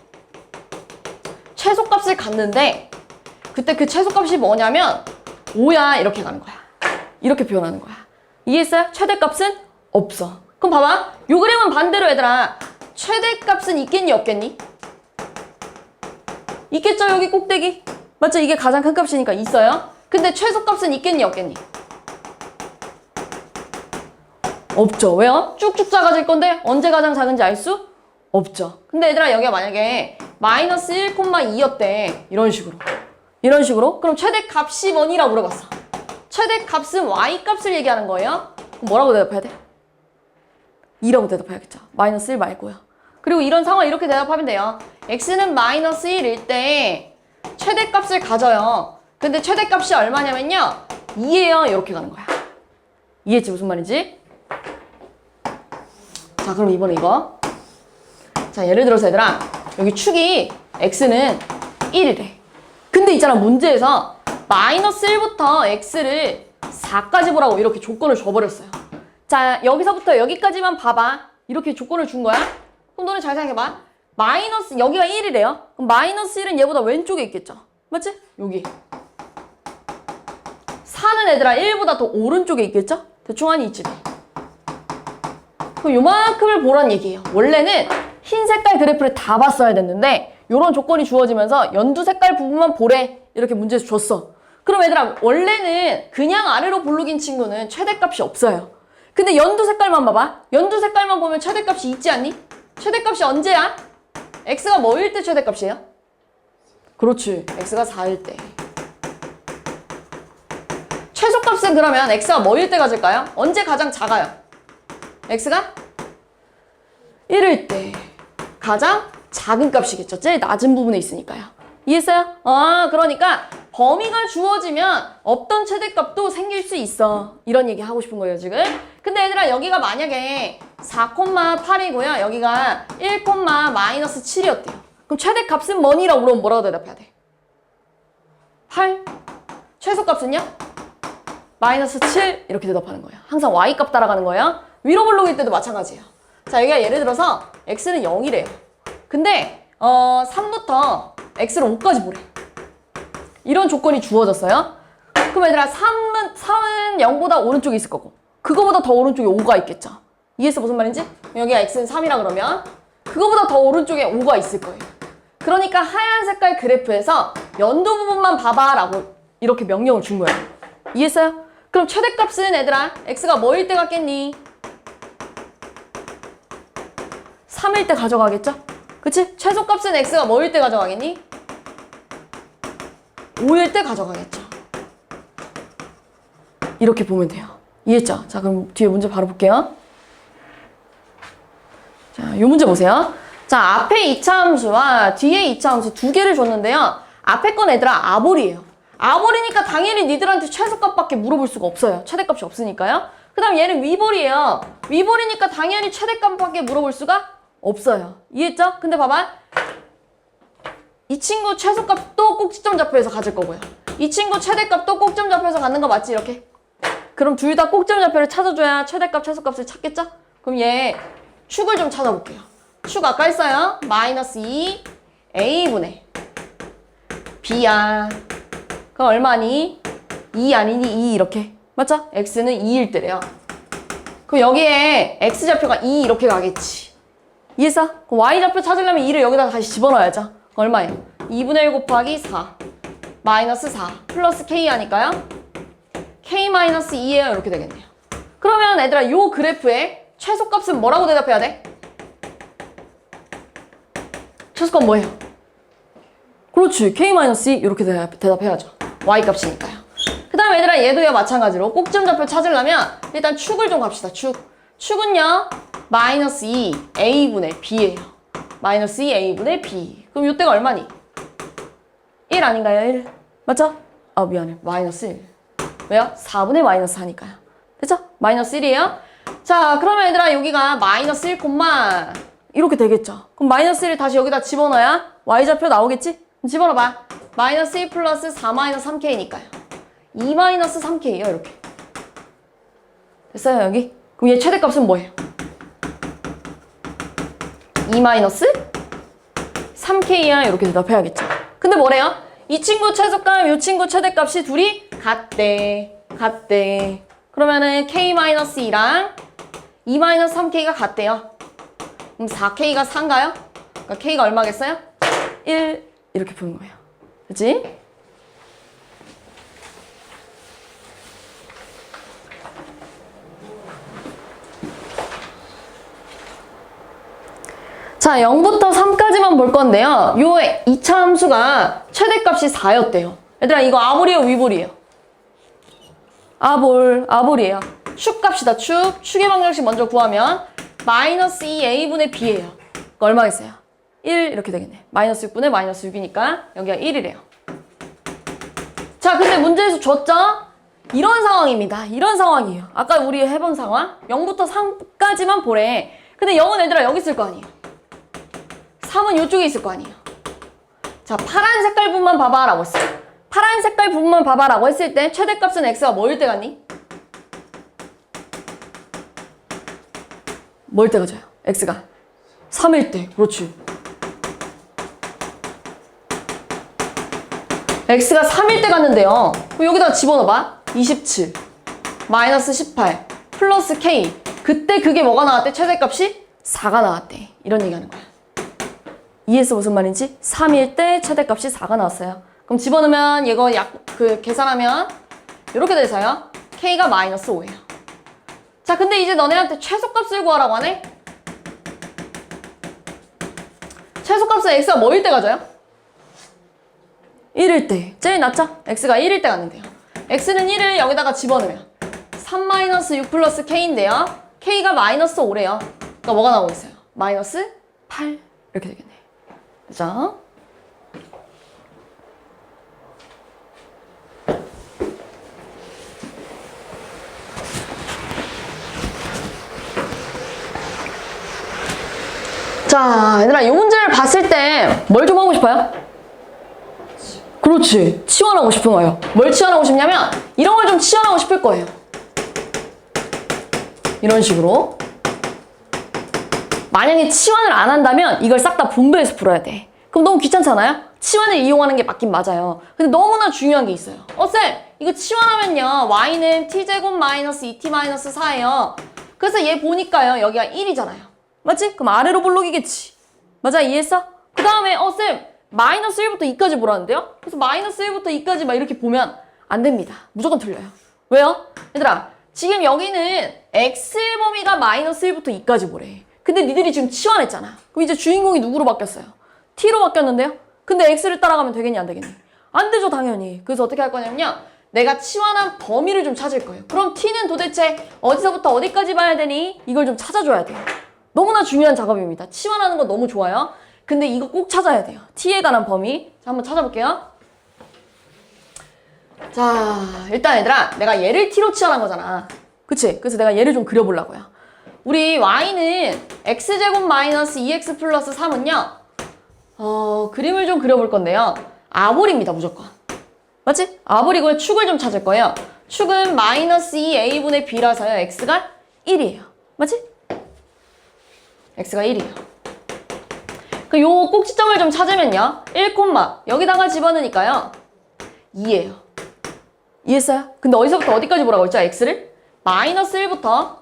최소값을 갖는데 그때 그 최소값이 뭐냐면 5야 이렇게 가는 거야. 이렇게 표현하는 거야. 이해했어요? 최대값은 없어. 그럼 봐봐. 요 그림은 반대로 얘들아, 최대값은 있겠니 없겠니? 있겠죠. 여기 꼭대기. 맞죠? 이게 가장 큰 값이니까 있어요. 근데 최소값은 있겠니 없겠니? 없죠. 왜요? 쭉쭉 작아질 건데 언제 가장 작은지 알 수 없죠. 근데 얘들아 여기가 만약에 마이너스 1,2였대. 이런 식으로. 이런 식으로. 그럼 최대값이 뭐니라고 물어봤어. 최대값은 y값을 얘기하는 거예요. 그럼 뭐라고 대답해야 돼? 2라고 대답해야겠죠. 마이너스 1 말고요. 그리고 이런 상황 이렇게 대답하면 돼요. x는 마이너스 1일 때 최대값을 가져요. 근데 최대값이 얼마냐면요. 2예요. 이렇게 가는 거야. 이해했지? 무슨 말인지? 자, 그럼 이번에 이거. 자, 예를 들어서 얘들아, 여기 축이 x는 1이래. 근데 있잖아, 문제에서 마이너스 1부터 x를 4까지 보라고 이렇게 조건을 줘버렸어요. 자, 여기서부터 여기까지만 봐봐. 이렇게 조건을 준 거야. 그럼 너네 잘 생각해봐. 마이너스, 여기가 1이래요. 그럼 마이너스 1은 얘보다 왼쪽에 있겠죠. 맞지? 여기. 4는 얘들아 1보다 더 오른쪽에 있겠죠? 대충 하니 있지. 그럼 요만큼을 보란 얘기예요. 원래는 흰 색깔 그래프를 다 봤어야 됐는데 요런 조건이 주어지면서 연두 색깔 부분만 보래. 이렇게 문제에서 줬어. 그럼 얘들아 원래는 그냥 아래로 볼록인 친구는 최대값이 없어요. 근데 연두 색깔만 봐봐. 연두 색깔만 보면 최대값이 있지 않니? 최대값이 언제야? x가 뭐일 때 최대값이에요? 그렇지. x가 4일 때. 최소값은 그러면 x가 뭐일 때 가질까요? 언제 가장 작아요? x가 1일 때 가장 작은 값이겠죠. 제일 낮은 부분에 있으니까요. 이해했어요? 그러니까 범위가 주어지면 없던 최대값도 생길 수 있어. 이런 얘기 하고 싶은 거예요, 지금. 근데 얘들아, 여기가 만약에 4,8이고요. 여기가 1,-7이었대요. 그럼 최대값은 뭐니라고 물으면 뭐라고 대답해야 돼? 8. 최소값은요? 마이너스 7. 이렇게 대답하는 거예요. 항상 y값 따라가는 거예요. 위로 볼록일 때도 마찬가지예요. 자, 여기가 예를 들어서 x는 0이래요. 근데 3부터 x를 5까지 보래. 이런 조건이 주어졌어요. 그럼 얘들아 3은 0보다 오른쪽에 있을 거고 그거보다 더 오른쪽에 5가 있겠죠. 이해했어? 무슨 말인지? 여기가 x는 3이라 그러면 그거보다 더 오른쪽에 5가 있을 거예요. 그러니까 하얀 색깔 그래프에서 연두 부분만 봐봐 라고 이렇게 명령을 준 거야. 이해했어요? 그럼 최대값은 얘들아 x가 뭐일 때 같겠니? 3일 때 가져가겠죠? 그치? 최소값은 x가 뭐일 때 가져가겠니? 5일 때 가져가겠죠. 이렇게 보면 돼요. 이해했죠? 자, 그럼 뒤에 문제 바로 볼게요. 자, 요 문제 보세요. 자, 앞에 2차 함수와 뒤에 2차 함수 두 개를 줬는데요. 앞에 건 얘들아 아볼이에요. 아볼이니까 당연히 니들한테 최소값밖에 물어볼 수가 없어요. 최대값이 없으니까요. 그 다음 얘는 위볼이에요. 위볼이니까 당연히 최대값밖에 물어볼 수가 없어요. 이해했죠? 근데 봐봐. 이 친구 최소값도 꼭지점 좌표에서 가질 거고요. 이 친구 최대값도 꼭지점 좌표에서 갖는 거 맞지? 이렇게. 그럼 둘 다 꼭지점 좌표를 찾아줘야 최대값, 최소값을 찾겠죠? 그럼 얘 축을 좀 찾아볼게요. 축 아까 했어요. 마이너스 2 a분의 b야. 그럼 얼마니? 2 아니니? 2 이렇게. 맞죠? x는 2일 때래요. 그럼 여기에 x좌표가 2 이렇게 가겠지. 이해했어? 그럼 y좌표 찾으려면 2를 여기다 다시 집어넣어야죠. 얼마예요? 2분의 1 곱하기 4 마이너스 4 플러스 k 하니까요. k 마이너스 2예요. 이렇게 되겠네요. 그러면 얘들아 요 그래프의 최소값은 뭐라고 대답해야 돼? 최소값 뭐예요? 그렇지. k 마이너스 2 이렇게 대답해야죠. y값이니까요. 그 다음에 얘들아 얘도요 마찬가지로 꼭지점 좌표 찾으려면 일단 축을 좀 갑시다. 축은요 마이너스 2 a분의 b예요. 마이너스 2 a분의 b. 그럼 이때가 얼마니? 1 아닌가요? 1. 맞죠? 아 미안해. 마이너스 1. 왜요? 4분의 마이너스 4니까요. 됐죠? 마이너스 1이에요. 자 그러면 얘들아 여기가 마이너스 1, 이렇게 되겠죠. 그럼 마이너스 1을 다시 여기다 집어넣어야 y좌표 나오겠지? 그럼 집어넣어봐. 마이너스 1 플러스 4 마이너스 3k니까요. 2 마이너스 3k예요. 이렇게. 됐어요 여기? 그럼 얘 최대값은 뭐예요? 2 마이너스 3k야 이렇게 대답해야겠죠. 근데 뭐래요? 이 친구 최소값, 이 친구 최대값이 둘이 같대. 그러면은 k 마이너스 2랑 2 마이너스 3k가 같대요. 그럼 4k가 4인가요? 그러니까 k가 얼마겠어요? 1 이렇게 푸는 거예요. 그치? 자, 0부터 3까지만 볼 건데요. 요 2차 함수가 최대값이 4였대요. 얘들아, 이거 아볼이에요, 위볼이에요? 아볼이에요. 축 값이다, 축. 축의 방정식 먼저 구하면 마이너스 2a분의 b예요. 그거 얼마겠어요? 1 이렇게 되겠네. 마이너스 6분의 마이너스 6이니까 여기가 1이래요. 자, 근데 문제에서 줬죠? 이런 상황입니다. 이런 상황이에요. 아까 우리 해본 상황. 0부터 3까지만 보래. 근데 0은 얘들아 여기 있을 거 아니에요. 3은 이쪽에 있을 거 아니에요. 자, 파란 색깔 부분만 봐봐 라고 했어. 파란 색깔 부분만 봐봐 라고 했을 때 최대값은 x가 뭐일 때 같니? 뭐일 때 가져요? x가 3일 때. 그렇지. x가 3일 때 갔는데요. 그럼 여기다 집어넣어봐. 27 마이너스 18 플러스 k. 그때 그게 뭐가 나왔대? 최대값이 4가 나왔대. 이런 얘기하는 거야. 이해했어? 무슨 말인지? 3일 때 최대값이 4가 나왔어요. 그럼 집어넣으면 이거 계산하면 이렇게 돼서요. k가 마이너스 5예요. 자, 근데 이제 너네한테 최소값을 구하라고 하네? 최소값은 x가 뭐일 때 가져요? 1일 때. 제일 낫죠? x가 1일 때 갔는데요. x는 1을 여기다가 집어넣으면 3-6 플러스 k인데요. k가 마이너스 5래요. 그러니까 뭐가 나오고 있어요? 마이너스 8 이렇게 되겠네. 그죠? 자, 얘들아, 이 문제를 봤을 때 뭘 좀 하고 싶어요? 그렇지. 치환하고 싶은 거예요. 뭘 치환하고 싶냐면 이런 걸 좀 치환하고 싶을 거예요. 이런 식으로. 만약에 치환을 안 한다면 이걸 싹 다 분배해서 풀어야 돼. 그럼 너무 귀찮잖아요? 치환을 이용하는 게 맞긴 맞아요. 근데 너무나 중요한 게 있어요. 쌤, 이거 치환하면요. y는 t제곱 마이너스 2t 마이너스 4예요. 그래서 얘 보니까요. 여기가 1이잖아요. 맞지? 그럼 아래로 볼록이겠지. 맞아? 이해했어? 그 다음에 쌤, 마이너스 1부터 2까지 보라는데요? 그래서 마이너스 1부터 2까지 막 이렇게 보면 안 됩니다. 무조건 틀려요. 왜요? 얘들아, 지금 여기는 x의 범위가 마이너스 1부터 2까지 보래. 근데 니들이 지금 치환했잖아. 그럼 이제 주인공이 누구로 바뀌었어요? t로 바뀌었는데요? 근데 x를 따라가면 되겠니 안 되겠니? 안 되죠, 당연히. 그래서 어떻게 할 거냐면요. 내가 치환한 범위를 좀 찾을 거예요. 그럼 t는 도대체 어디서부터 어디까지 봐야 되니? 이걸 좀 찾아줘야 돼요. 너무나 중요한 작업입니다. 치환하는 거 너무 좋아요. 근데 이거 꼭 찾아야 돼요. t에 관한 범위. 자, 한번 찾아볼게요. 자, 일단 얘들아, 내가 얘를 t로 치환한 거잖아. 그치? 그래서 내가 얘를 좀 그려보려고요. 우리 y는 x제곱 마이너스 2x 플러스 3은요. 그림을 좀 그려볼 건데요. 아볼입니다, 무조건. 맞지? 아볼이고요. 축을 좀 찾을 거예요. 축은 마이너스 2a분의 b라서요. x가 1이에요. 맞지? x가 1이에요. 그 요 꼭지점을 좀 찾으면요. 1, 여기다가 집어넣으니까요. 2예요. 이해했어요? 근데 어디서부터 어디까지 보라고 했죠? x를? 마이너스 1부터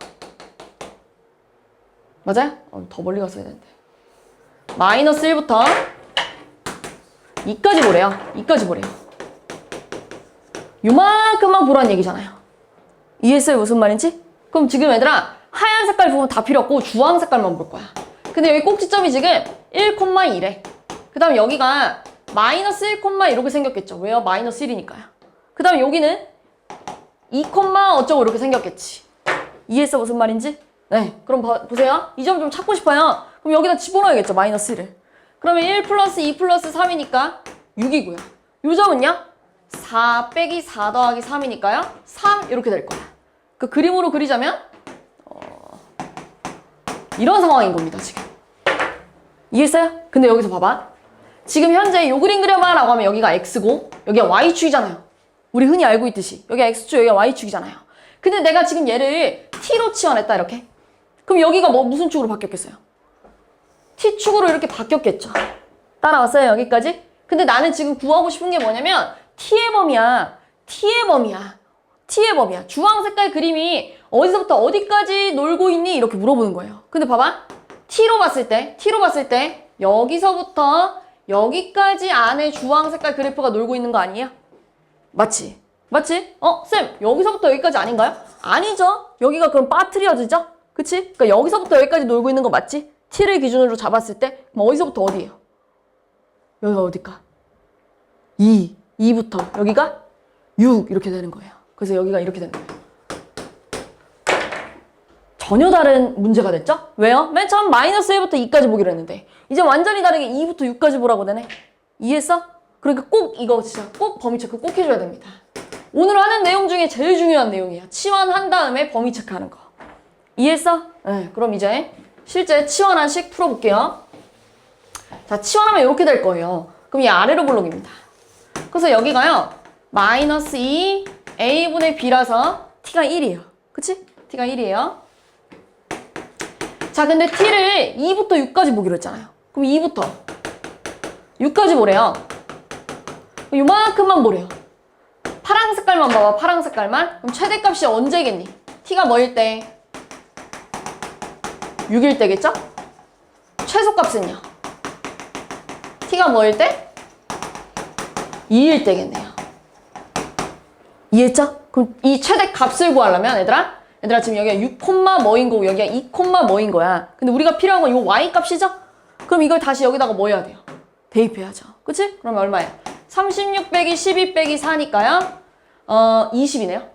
맞아요? 더 멀리 갔어야 되는데. 마이너스 1부터 2까지 보래요. 2까지 보래요. 요만큼만 보라는 얘기잖아요. 이해했어요? 무슨 말인지? 그럼 지금 얘들아 하얀 색깔 부분 다 필요 없고 주황 색깔만 볼 거야. 근데 여기 꼭지점이 지금 1,2래. 그 다음 여기가 마이너스 1, 이렇게 생겼겠죠. 왜요? 마이너스 1이니까요. 그 다음 여기는 2, 어쩌고 이렇게 생겼겠지. 이해했어? 무슨 말인지? 네. 그럼 보세요. 이 점 좀 찾고 싶어요. 그럼 여기다 집어넣어야겠죠. 마이너스 1을. 그러면 1 플러스 2 플러스 3이니까 6이고요. 요 점은요? 4 빼기 4 더하기 3이니까요. 3 이렇게 될 거야. 그 그림으로 그리자면 이런 상황인 겁니다, 지금. 이해했어요? 근데 여기서 봐봐. 지금 현재 요 그림 그려봐 라고 하면 여기가 x고 여기가 y축이잖아요. 우리 흔히 알고 있듯이 여기가 x축, 여기가 y축이잖아요. 근데 내가 지금 얘를 t로 치환했다, 이렇게. 그럼 여기가 무슨 축으로 바뀌었겠어요? t축으로 이렇게 바뀌었겠죠. 따라왔어요, 여기까지? 근데 나는 지금 구하고 싶은 게 뭐냐면 t의 범위야. t의 범위야. t의 범위야. 주황 색깔 그림이 어디서부터 어디까지 놀고 있니? 이렇게 물어보는 거예요. 근데 봐봐. t로 봤을 때 여기서부터 여기까지 안에 주황 색깔 그래프가 놀고 있는 거 아니에요? 맞지? 맞지? 쌤, 여기서부터 여기까지 아닌가요? 아니죠. 여기가 그럼 빠트려지죠? 그치? 그러니까 여기서부터 여기까지 놀고 있는 거 맞지? t를 기준으로 잡았을 때 그럼 어디서부터 어디예요? 여기가 어딜까? 2부터 여기가 6 이렇게 되는 거예요. 그래서 여기가 이렇게 되는 거예요. 전혀 다른 문제가 됐죠? 왜요? 맨 처음 마이너스 1부터 2까지 보기로 했는데 이제 완전히 다르게 2부터 6까지 보라고 되네. 이해했어? 그러니까 꼭 이거 진짜 꼭 범위 체크 꼭 해줘야 됩니다. 오늘 하는 내용 중에 제일 중요한 내용이야. 치환한 다음에 범위 체크하는 거. 이해했어? 네, 그럼 이제 실제 치환한 식 풀어볼게요. 자, 치환하면 이렇게 될 거예요. 그럼 이 아래로 볼록입니다. 그래서 여기가요. 마이너스 2 a분의 b라서 t가 1이에요. 그치? t가 1이에요. 자, 근데 t를 2부터 6까지 보기로 했잖아요. 그럼 2부터 6까지 보래요. 요만큼만 보래요. 파란 색깔만 봐봐. 파란 색깔만. 그럼 최대값이 언제겠니? t가 뭐일 때? 6일 때겠죠? 최소값은요? t가 뭐일 때? 2일 때겠네요. 이해했죠? 그럼 이 최대값을 구하려면 얘들아 지금 여기가 6, 뭐인 거고 여기가 2, 뭐인 거야. 근데 우리가 필요한 건 이 y값이죠? 그럼 이걸 다시 여기다가 뭐 해야 돼요? 대입해야죠. 그치? 그러면 얼마예요? 36 빼기 12 빼기 4니까요. 20이네요.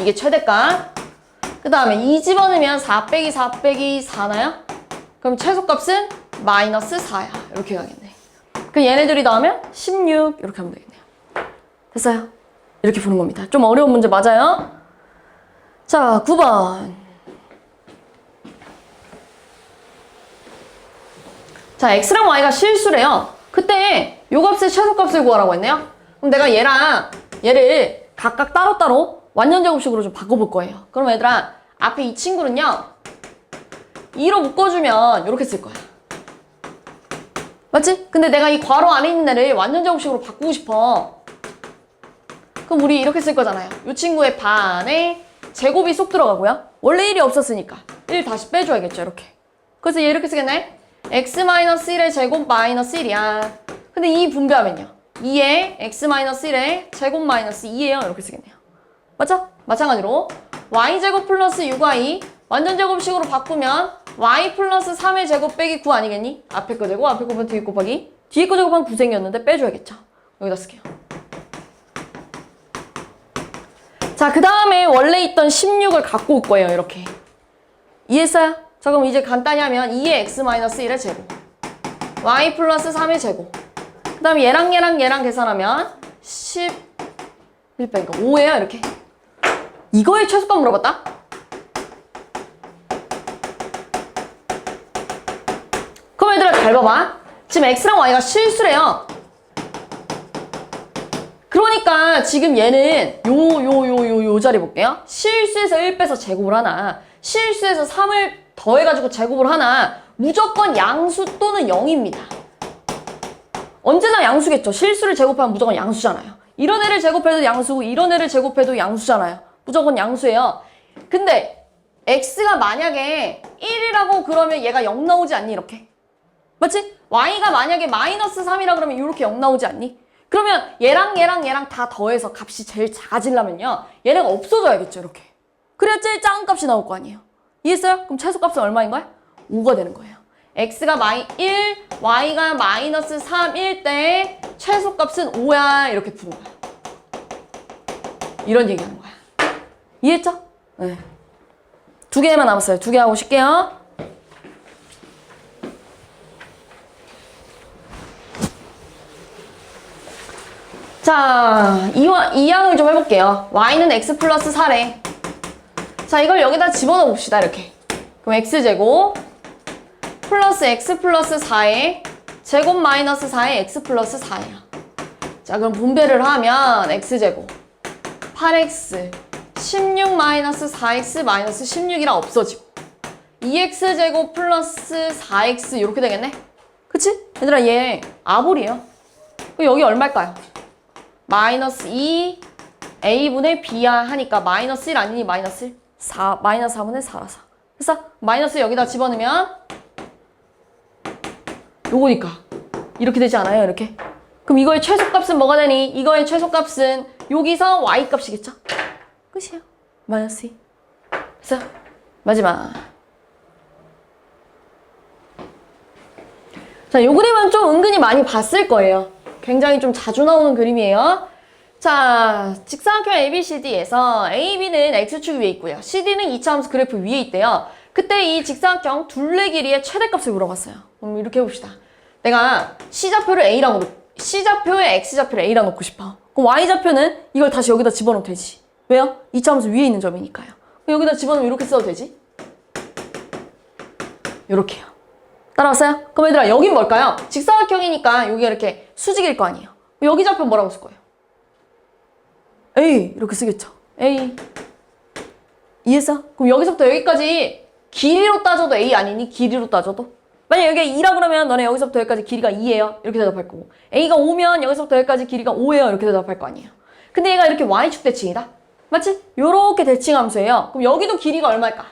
이게 최대값. 그 다음에 2 집어넣으면 4 빼기 4 빼기 4나요? 그럼 최소값은 마이너스 4야. 이렇게 가겠네. 그럼 얘네들이 나오면 16 이렇게 하면 되겠네요. 됐어요? 이렇게 푸는 겁니다. 좀 어려운 문제 맞아요? 자, 9번. 자, x랑 y가 실수래요. 그때 요 값의 최소값을 구하라고 했네요. 그럼 내가 얘를 각각 따로따로 완전제곱식으로 좀 바꿔볼 거예요. 그럼 얘들아, 앞에 이 친구는요 2로 묶어주면 이렇게 쓸 거야. 맞지? 근데 내가 이 괄호 안에 있는 애를 완전제곱식으로 바꾸고 싶어. 그럼 우리 이렇게 쓸 거잖아요. 이 친구의 반에 제곱이 쏙 들어가고요. 원래 1이 없었으니까 1 다시 빼줘야겠죠. 이렇게. 그래서 얘 이렇게 쓰겠네. x-1의 제곱 마이너스 1이야. 근데 2 분배하면요. 2에 x-1의 제곱 마이너스 2예요. 이렇게 쓰겠네요. 맞죠? 마찬가지로 y제곱 플러스 6y 완전제곱식으로 바꾸면 y 플러스 3의 제곱 빼기 9 아니겠니? 앞에 거 제곱, 앞에 거 곱하면 뒤에 곱하기. 뒤에 거 제곱하면 9생겼는데 빼줘야겠죠. 여기다 쓸게요. 자, 그 다음에 원래 있던 16을 갖고 올 거예요. 이렇게. 이해했어요? 자, 그럼 이제 간단히 하면 2의 x-1의 제곱 y 플러스 3의 제곱 그 다음에 얘랑 계산하면 11 빼니까 5예요. 이렇게. 이거의 최소값 물어봤다? 그럼 얘들아 잘 봐봐. 지금 x랑 y가 실수래요. 그러니까 지금 얘는 요 자리 볼게요. 실수에서 1 빼서 제곱을 하나, 실수에서 3을 더해가지고 제곱을 하나, 무조건 양수 또는 0입니다. 언제나 양수겠죠. 실수를 제곱하면 무조건 양수잖아요. 이런 애를 제곱해도 양수고 이런 애를 제곱해도 양수잖아요. 무조건 양수예요. 근데 x가 만약에 1이라고 그러면 얘가 0 나오지 않니? 이렇게. 맞지? y가 만약에 마이너스 3이라 그러면 이렇게 0 나오지 않니? 그러면 얘랑 다 더해서 값이 제일 작아지려면요. 얘네가 없어져야겠죠. 이렇게. 그래야 제일 작은 값이 나올 거 아니에요. 이해했어요? 그럼 최소값은 얼마인 거야? 5가 되는 거예요. x가 1, y가 마이너스 3일 때 최소값은 5야. 이렇게 푸는 거야. 이런 얘기하는 거야. 이해했죠? 네. 2개만 남았어요. 2개 하고 쉴게요. 자, 이 양을 좀 해볼게요. y는 x 플러스 4래. 자, 이걸 여기다 집어넣어 봅시다. 이렇게. 그럼 x제곱 플러스 x 플러스 4에 제곱 마이너스 4에 x 플러스 4예요. 자, 그럼 분배를 하면 x제곱 8x 16 마이너스 4x 마이너스 16이라 없어지고 2x제곱 플러스 4x 이렇게 되겠네? 그치? 얘들아 얘 아볼이에요. 그럼 여기 얼마일까요? 마이너스 2 a분의 b야 하니까 마이너스 1 아니니? 마이너스 1? 4, 마이너스 4분의 4라서. 됐어? 마이너스 여기다 집어넣으면 요거니까 이렇게 되지 않아요? 이렇게. 그럼 이거의 최소값은 뭐가 되니? 이거의 최소값은 여기서 y값이겠죠? 끝이에요. 마이너스 2. 됐어? 마지막. 자, 요 그림은 좀 은근히 많이 봤을 거예요. 굉장히 좀 자주 나오는 그림이에요. 자, 직사각형 ABCD에서 AB는 X축 위에 있고요. CD는 2차 함수 그래프 위에 있대요. 그때 이 직사각형 둘레 길이의 최대값을 물어봤어요. 그럼 이렇게 해봅시다. 내가 C좌표를 A라고 C좌표에 X좌표를 A라 놓고 싶어. 그럼 Y좌표는 이걸 다시 여기다 집어넣으면 되지. 왜요? 2차 함수 위에 있는 점이니까요. 그럼 여기다 집어넣으면 이렇게 써도 되지? 요렇게요. 따라왔어요? 그럼 얘들아, 여긴 뭘까요? 직사각형이니까 여기가 이렇게 수직일 거 아니에요. 여기 좌표 뭐라고 쓸 거예요? A 이렇게 쓰겠죠. A. 이해했어? 그럼 여기서부터 여기까지 길이로 따져도 A 아니니? 길이로 따져도? 만약 여기가 2라 그러면 너네 여기서부터 여기까지 길이가 2예요. 이렇게 대답할 거고. A가 5면 여기서부터 여기까지 길이가 5예요. 이렇게 대답할 거 아니에요. 근데 얘가 이렇게 Y축 대칭이다? 맞지? 요렇게 대칭 함수예요. 그럼 여기도 길이가 얼마일까?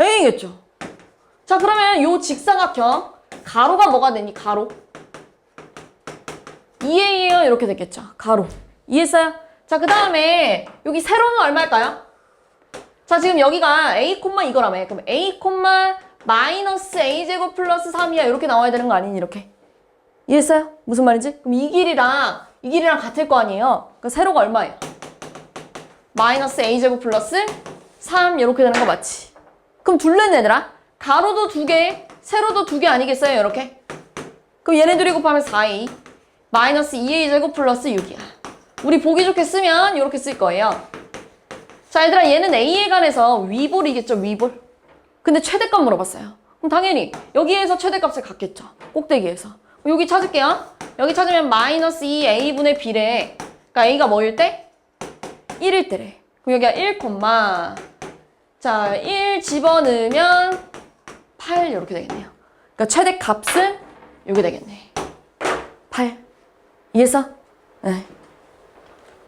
A겠죠. 자, 그러면 요 직사각형 가로가 뭐가 되니? 가로. 2A예요. 이렇게 됐겠죠. 가로. 이해했어요? 자, 그 다음에 여기 세로는 얼마일까요? 자, 지금 여기가 A, 이거라며. 그럼 A, 마이너스 A제곱 플러스 3이야. 이렇게 나와야 되는 거 아니니? 이렇게. 이해했어요? 무슨 말인지? 그럼 이 길이랑 같을 거 아니에요? 그러니까 세로가 얼마예요? 마이너스 A제곱 플러스 3 이렇게 되는 거 맞지? 그럼 둘레는 얘들아? 가로도 2개, 세로도 2개 아니겠어요? 이렇게? 그럼 얘네 둘이 곱하면 4A 마이너스 2A제곱 플러스 6이야. 우리 보기 좋게 쓰면 이렇게 쓸 거예요. 자, 얘들아, 얘는 A에 관해서 위볼이겠죠, 위볼. 근데 최대값 물어봤어요. 그럼 당연히 여기에서 최대값을 갖겠죠. 꼭대기에서. 여기 찾을게요. 여기 찾으면 마이너스 2A분의 B래. 그러니까 A가 뭐일 때? 1일 때래. 그럼 여기가 1, 자, 1 집어넣으면 8 이렇게 되겠네요. 그러니까 최대값은 이게 되겠네. 8. 이해했어? 네.